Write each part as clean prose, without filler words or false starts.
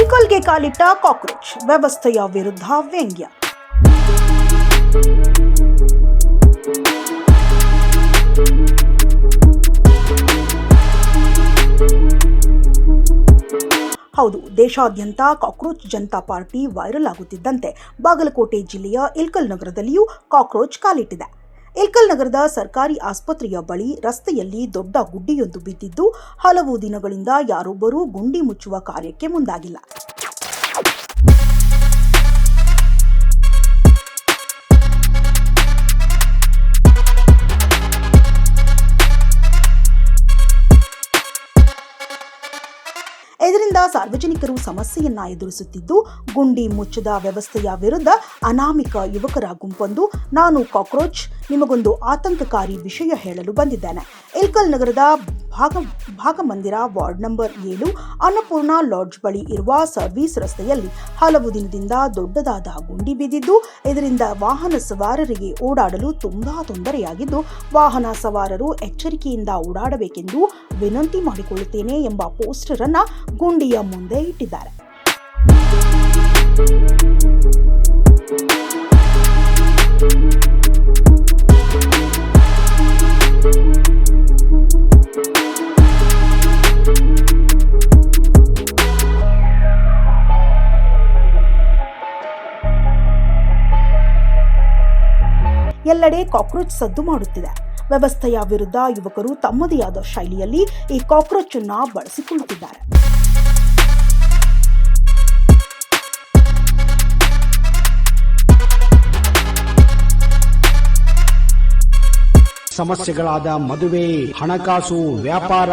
ಇಲ್ಕಲ್ಗೆ ಕಾಲಿಟ್ಟ ಕಾಕ್ರೋಚ್, ವ್ಯವಸ್ಥೆಯ ವಿರುದ್ಧ ವ್ಯಂಗ್ಯ. ಹೌದು, ದೇಶಾದ್ಯಂತ ಕಾಕ್ರೋಚ್ ಜನತಾ ಪಾರ್ಟಿ ವೈರಲ್ ಆಗುತ್ತಿದ್ದಂತೆ ಬಾಗಲಕೋಟೆ ಜಿಲ್ಲೆಯ ಇಲ್ಕಲ್ ನಗರದಲ್ಲಿಯೂ ಕಾಕ್ರೋಚ್ ಕಾಲಿಟ್ಟಿದೆ. ಇಲ್ಕಲ್ ನಗರದ ಸರ್ಕಾರಿ ಆಸ್ಪತ್ರೆಯ ಬಳಿ ರಸ್ತೆಯಲ್ಲಿ ದೊಡ್ಡ ಗುಡ್ಡಿಯೊಂದು ಬಿದ್ದಿದ್ದು, ಹಲವು ದಿನಗಳಿಂದ ಯಾರೊಬ್ಬರೂ ಗುಂಡಿ ಮುಚ್ಚುವ ಕಾರ್ಯಕ್ಕೆ ಮುಂದಾಗಿಲ್ಲ. ಇದರಿಂದ ಸಾರ್ವಜನಿಕರು ಸಮಸ್ಯೆಯನ್ನ ಎದುರಿಸುತ್ತಿದ್ದು, ಗುಂಡಿ ಮುಚ್ಚದ ವ್ಯವಸ್ಥೆಯ ವಿರುದ್ಧ ಅನಾಮಿಕ ಯುವಕರ ಗುಂಪೊಂದು ನಾನು ಕಾಕ್ರೋಚ್, ನಿಮಗೊಂದು ಆತಂಕಕಾರಿ ವಿಷಯ ಹೇಳಲು ಬಂದಿದ್ದೇನೆ. ಇಲ್ಕಲ್ ನಗರದ ಭಾಗಮಂದಿರ ವಾರ್ಡ್ ನಂಬರ್ 7 ಅನ್ನಪೂರ್ಣ ಲಾಡ್ಜ್ ಬಳಿ ಇರುವ ಸರ್ವಿಸ್ ರಸ್ತೆಯಲ್ಲಿ ಹಲವು ದಿನದಿಂದ ದೊಡ್ಡದಾದ ಗುಂಡಿ ಬಿದ್ದಿದ್ದು, ಇದರಿಂದ ವಾಹನ ಸವಾರರಿಗೆ ಓಡಾಡಲು ತುಂಬಾ ತೊಂದರೆಯಾಗಿದ್ದು, ವಾಹನ ಸವಾರರು ಎಚ್ಚರಿಕೆಯಿಂದ ಓಡಾಡಬೇಕೆಂದು ವಿನಂತಿ ಮಾಡಿಕೊಳ್ಳುತ್ತೇನೆ ಎಂಬ ಪೋಸ್ಟರ್ ಅನ್ನ ಗುಂಡಿಯ ಮುಂದೆ ಇಟ್ಟಿದ್ದಾರೆ. ಎಲ್ಲೆಡೆ ಕಾಕ್ರೋಚ್ ಸದ್ದು ಮಾಡುತ್ತಿದೆ. ವ್ಯವಸ್ಥೆಯ ವಿರುದ್ಧ ಯುವಕರು ತಮ್ಮದೇ ಆದ ಶೈಲಿಯಲ್ಲಿ ಈ ಕಾಕ್ರೋಚ್ ಅನ್ನು ಬಳಸಿಕೊಳ್ಳುತ್ತಿದ್ದಾರೆ. ಸಮಸ್ಯೆಗಳಾದ ಮದುವೆ, ಹಣಕಾಸು, ವ್ಯಾಪಾರ,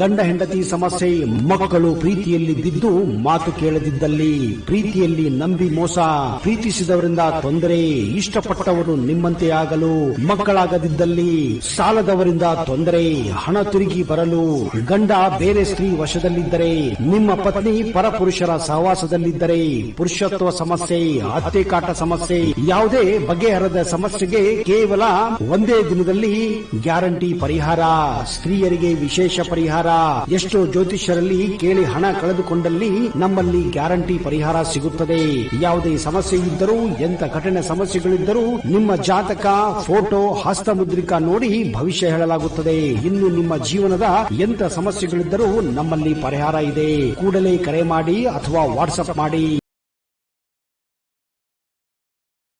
ಗಂಡ ಹೆಂಡತಿ ಸಮಸ್ಯೆ, ಮಕ್ಕಳು ಪ್ರೀತಿಯಲ್ಲಿ ಬಿದ್ದು ಮಾತು ಕೇಳದಿದ್ದಲ್ಲಿ, ಪ್ರೀತಿಯಲ್ಲಿ ನಂಬಿ ಮೋಸ, ಪ್ರೀತಿಸಿದವರಿಂದ ತೊಂದರೆ, ಇಷ್ಟಪಟ್ಟವರು ನಿಮ್ಮಂತೆ ಆಗಲು ಮಕ್ಕಳಾಗದಿದ್ದಲ್ಲಿ, ಸಾಲದವರಿಂದ ತೊಂದರೆ, ಹಣ ತಿರುಗಿ ಬರಲು, ಗಂಡ ಬೇರೆ ಸ್ತ್ರೀ ವಶದಲ್ಲಿದ್ದರೆ, ನಿಮ್ಮ ಪತ್ನಿ ಪರಪುರುಷರ ಸಹವಾಸದಲ್ಲಿದ್ದರೆ, ಪುರುಷತ್ವ ಸಮಸ್ಯೆ, ಅತ್ತೆ ಕಾಟ ಸಮಸ್ಯೆ, ಯಾವುದೇ ಬಗೆಹರದ ಸಮಸ್ಯೆಗೆ ಕೇವಲ ಒಂದೇ ದಿನದಲ್ಲಿ ಗ್ಯಾರಂಟಿ ಪರಿಹಾರ. ಸ್ತ್ರೀಯರಿಗೆ ವಿಶೇಷ ಪರಿಹಾರ. ಎಷ್ಟೋ ಜ್ಯೋತಿಷ್ಯರಲ್ಲಿ ಕೇಳಿ ಹಣ ಕಳೆದುಕೊಂಡಲ್ಲಿ ನಮ್ಮಲ್ಲಿ ಗ್ಯಾರಂಟಿ ಪರಿಹಾರ ಸಿಗುತ್ತದೆ. ಯಾವುದೇ ಸಮಸ್ಯೆ ಇದ್ದರೂ, ಎಂತ ಕಠಿಣ ಸಮಸ್ಯೆಗಳಿದ್ದರೂ ನಿಮ್ಮ ಜಾತಕ, ಫೋಟೋ, ಹಸ್ತಮುದ್ರಿಕಾ ನೋಡಿ ಭವಿಷ್ಯ ಹೇಳಲಾಗುತ್ತದೆ. ಇನ್ನು ನಿಮ್ಮ ಜೀವನದ ಎಂತ ಸಮಸ್ಯೆಗಳಿದ್ದರೂ ನಮ್ಮಲ್ಲಿ ಪರಿಹಾರ ಇದೆ. ಕೂಡಲೇ ಕರೆ ಮಾಡಿ ಅಥವಾ ವಾಟ್ಸ್ಆಪ್ ಮಾಡಿ.